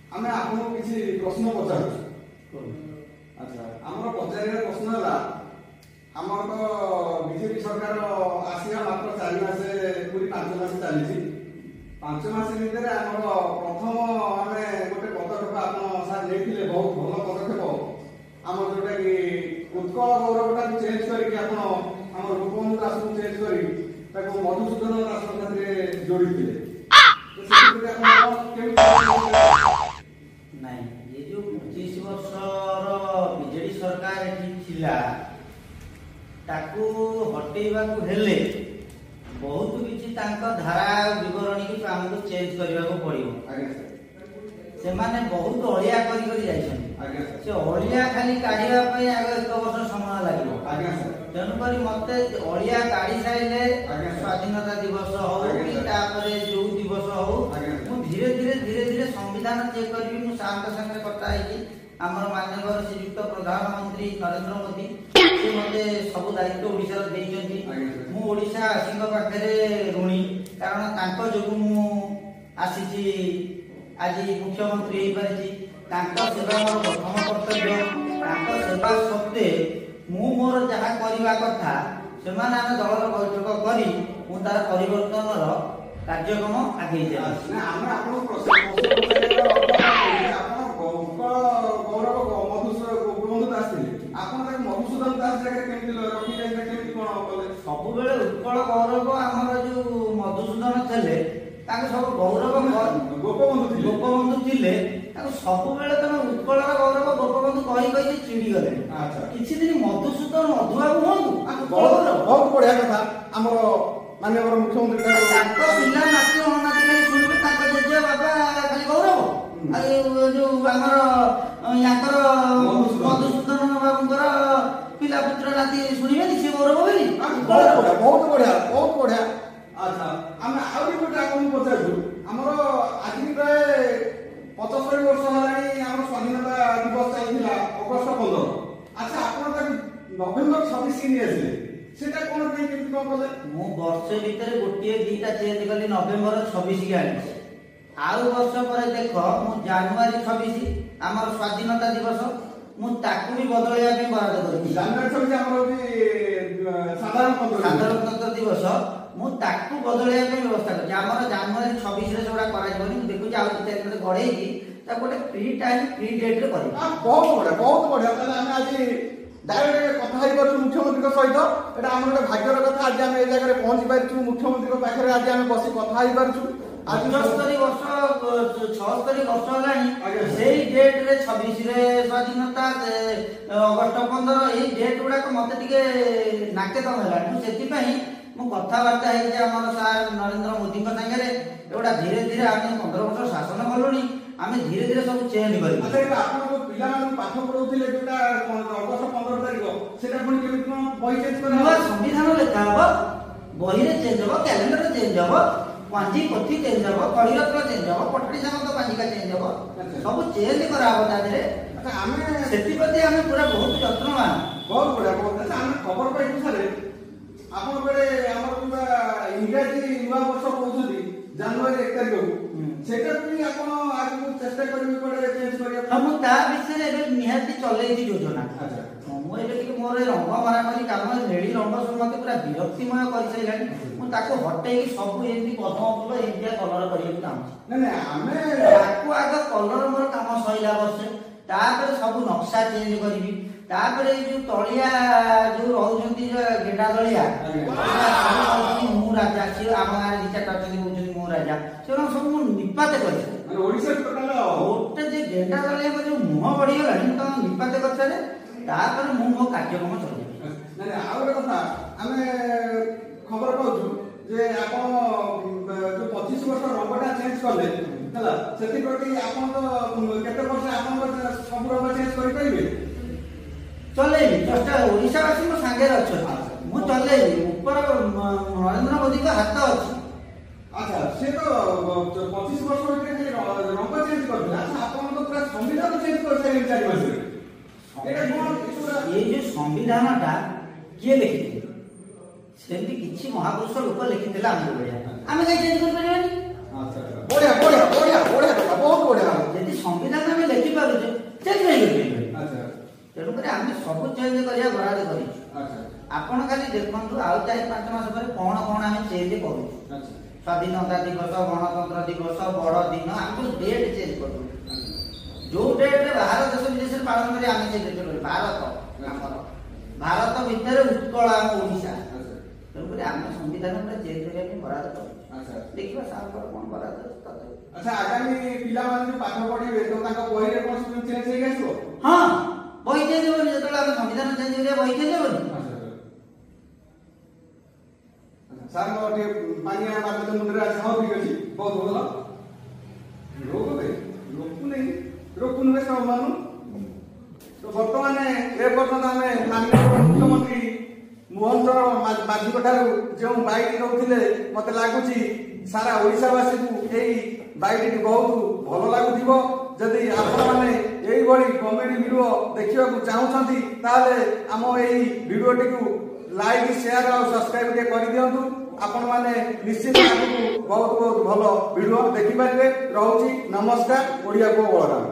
आमे आपन किछि प्रश्न पचारु। अच्छा हमर पचारिया प्रश्न हला हमर तो बीजेपी सरकार आसिया मात्र 4 मास पूरी 5 मास चली 5 मास भितर हमर प्रथम आमे गोटे पदक्षेप आपन सार लेथिले बहुत भलो पदक्षेप हमर जोटा कि उत्कल गौरवटा चेंज करके आपन हमर रूपबंधु दास को चेंज करी ताको मधुसूदन दास साथे जोड़ी दिले नहीं ये जो 25 वर्षर बीजेडी सरकार एठी थिला ताकू हटेइबा को हेले बहुत किछि तांका धारा विवरणी की हमको चेंज करबा को पड़ियो। आगे से माने बहुत अलिया करी करी जाइछन। आगे से अलिया खाली काढिबा पय आगे 1 वर्ष समय लागियो। आगे तेनु करी मते अलिया काढी साइले स्वाधीनता दिवस हो कि तापरे जो दिवस हो मु धीरे धीरे संविधान चेक करबी मु शांत संगे कथा है हमर माननीय श्रीयुक्त प्रधानमंत्री नरेंद्र मोदी से मते सब दायित्व ओडिसा देइछन्ती। मु ओडिसा आसिंग पाखरे ऋणी कारण तांको जोगु मु आसीची आज मुख्यमंत्री हे परिची तांको सेवा मोर प्रथम कर्तव्य तांको सेवा सत्ते मु मोर जहा करबा कथा सेमाने आमे दलर बैठक करी मु तार परिवर्तनर कार्यक्रम आगे जाय ना हम आपन प्रश्न गौरव मधुसूदन दास थिले आपन ताके मधुसूदन दास जगह केमति रखि जाय केमति कोन कले सब बेले उत्कल गौरव हमर जो मधुसूदन थिले ताके सब गौरव गोपबंधु थिले ताके सब बेले तमे उत्कल गौरव गोपबंधु कहि कहि चिड़ी गले। अच्छा किछि दिन मधुसूदन अधुआबु होंतु बहुत बढ़िया कथा हमर माननीय मुख्यमंत्री ताको पिला नाती होनाती खाली सुनबे ताको जेजे बाबा खाली गौरव आ जो हमर याकर मधुसूदन बाबूकर पिला पुत्र नाती सुनिबे से गौरव बोली बहुत बढ़िया। अच्छा हम आउरी गोटे आपन पचारु हमर आज प्राय 75 वर्ष हलानी हमर स्वाधीनता दिवस चाइथिला अगस्त 15। अच्छा आपन तक नवेम्बर 26 के आसीले सेटा कोन के केमति कोन कले मु वर्ष भीतर गोटिए दीटा चेंज कली नवेम्बर 26 के आनी आउ वर्ष पर देख मु जनवरी 26 हमर स्वाधीनता दिवस मु ताकू भी बदलया पे बराद करबी। जनवरी 26 हमर भी साधारणतंत्र दिवस मु ताकू बदलया पे व्यवस्था करछि हमर जनवरी 26 रे जोडा करा जबनी देखु जे आउ ते गड़े की ता गोटे फ्री टाइम फ्री डेट रे करी बहुत बढ़िया ताले हम आज डायरेक्ट कथा ही करछु मुख्यमंत्री सहित एटा हमर भाग्यर कथा आज हम ए जगह रे पहुंची पारछु मुख्यमंत्री पाखरे आज हम बसी कथा ही पारछु आज 76 वर्ष हलानी सेही डेट रे 26 रे स्वाधीनता अगस्त 15 एही डेट गुडा को मते टिके नाके दम हलानी सेति पई मु कथा वार्ता हे जे हमर सार नरेंद्र मोदी को संगे एटा धीरे धीरे आमे 15 वर्ष शासन करलोनी आमे धीरे धीरे सब चेंज करी। अच्छा आपन को पिला मान पाठ पढौथिले जोटा अगस्त 15 तारिख सेटा पुनी केमि कोन बही चेंज करा संविधान लेखा हो बही रे चेंज हो कैलेंडर रे चेंज हो पांची पथी चेंज हो कड़ीरत्न चेंज हो पटड़ी सामंत पांचिका चेंज हो सब चेंज करा हो ता रे। अच्छा आमे सेति प्रति आमे पूरा बहुत यत्नवान बहुत बढ़िया बहुत अच्छा आमे खबर पाइछु सारे आपन बेले हमर पूरा इंग्रजी युवा वर्ष कहउछथि जनवरी 1 तारिख को सेटा भी आपन आज को चेष्टा करबी पड़े चेंज करिया हम ता विषय एबे निहाती चलै दी योजना। अच्छा मु एबे कि मोर रंग मारा मारी काम नेडी रंग समते पूरा विरक्तिमय करि सैलानी मु ताको हटै कि सब एंती पद्म फूल इंडिया कलर करिया काम नै हमें ताको आग कलर मोर काम सइला वर्षे तापर सब नक्शा चेंज करबी तापर जो तलिया जो रहउछंती गेडा तलिया मु राजा छी आम गारे दिटा टचनी होउछन मु राजा सेन सब मु निपाते करि माने ओडिसा टोटल ओटे जे गेडा तलिया को जो मुह बढी गलानी त निपाते करछले तापर मु मो कार्यक्रम चलै नै आ ଗୋଟେ କଥା ଆମେ ଖବର ପାଉଛୁ ଯେ ଆପଣ जो 25 वर्ष रंगटा चेंज कले ହେଲା ସେତି ପ୍ରତି ଆପଣ ତ କେତେ ବର୍ଷ ଆପଣ ସବୁ ରंग चेंज କରିପାରିବେ चले जस्ट ओडिसा वासी मो संगे अछि मु चले ऊपर नरेंद्र मोदी का हाथ अछि। अच्छा से तो 25 वर्ष में रंग चेंज कर दिला अपन तो पूरा संविधान चेंज कर साइले 4 मास रे एटा कोन ये जो संविधान टा के लिखिते सेंती किछि महापुरुष लोक लिखितेला हम बढिया आमे कहि चेंज कर परिबानी। अच्छा बढ़िया बढ़िया बढ़िया बढ़िया बहुत बढ़िया यदि संविधान କରିବା ବରାଦ କରିଛୁ। ଆଚ୍ଛା ଆପଣ ଖାଲି ଦେଖନ୍ତୁ ଆଉ 4-5 ମାସ ପରେ କଣ କଣ ଆମେ ଚେଞ୍ଜ କରୁଛୁ। ଆଚ୍ଛା ସ୍ୱାଧୀନତା ଦିବସ, ଗଣତନ୍ତ୍ର ଦିବସ, ବଡ ଦିନ ଆମେ ଡେଟ୍ ଚେଞ୍ଜ କରୁଛୁ। ଯୋଉ ଡେଟ୍ରେ ବାହାର ଦେଶ ବିଦେଶରେ ପାଳନ କରି ଆମେ ସେ ଡେଟ୍ କରୁ। ଭାରତ ଆମର ଭାରତ ଭିତରେ ଉତ୍କଳ ଆମ ଓଡ଼ିଶା। ତେଣୁକରି ଆମେ ସଂବିଧାନ ପୁରା ଚେଞ୍ଜ କରିବା ପାଇଁ ବରାଦ କରୁଛୁ। ଦେଖିବା ସାର୍ଙ୍କର କଣ ବରାଦ ଅଛି ତଥାପି। ଆଚ୍ଛା ଆଗାମୀ ପିଲାମାନେ ଯୋଉ ପାଠ ପଢିବେ ତ ତାଙ୍କ ବହିରେ କଣ ଚେଞ୍ଜ ହେଇକି ଆସିବ? ହଁ ବହି ଚେଞ୍ଜ ହେବନି। ଯେତେବେଳେ ଆମେ ସଂବିଧାନ ଚେଞ୍ଜ କରିବା ବହି ଚେଞ୍ଜ ହେବନି। ସାର୍ ମୋର ଟିକେ ପାନିଆ ବାଦଲ ମୁଣ୍ଡରେ ଅଛି। ହଁ ଠିକ ଅଛି ବହୁତ ଭଲ। ରୋକୁ ନୁହେଁ ସମାନୁ। ତ ବର୍ତ୍ତମାନ ଏ ପର୍ଯ୍ୟନ୍ତ ଆମେ ମାନନୀୟ ମୁଖ୍ୟମନ୍ତ୍ରୀ ମୋହନ ଚରଣ ମାଝୀଙ୍କ ଠାରୁ ଯେଉଁ ବାଇଟି ନେଉଥିଲେ ମତେ ଲାଗୁଛି ସାରା ଓଡ଼ିଶାବାସୀକୁ ଏଇ ବାଇଟି ବହୁତ ଭଲ ଲାଗୁଥିବ। ଯଦି ଆପଣମାନେ ଏଇଭଳି କମେଡି ଭିଡ଼ିଓ ଦେଖିବାକୁ ଚାହୁଁଛନ୍ତି ତାହେଲେ ଆମ ଏଇ ଭିଡ଼ିଓଟିକୁ ଲାଇକ୍ ସେୟାର ଆଉ ସବସ୍କ୍ରାଇବ ଟିକେ କରିଦିଅନ୍ତୁ। ଆପଣମାନେ ନିଶ୍ଚିତ ଆଗକୁ ବହୁତ ଭଲ ଭିଡ଼ିଓ ଦେଖିପାରିବେ। ରହୁଛି ନମସ୍କାର। ଓଡ଼ିଆ ପୁଅ ବଳରାମ।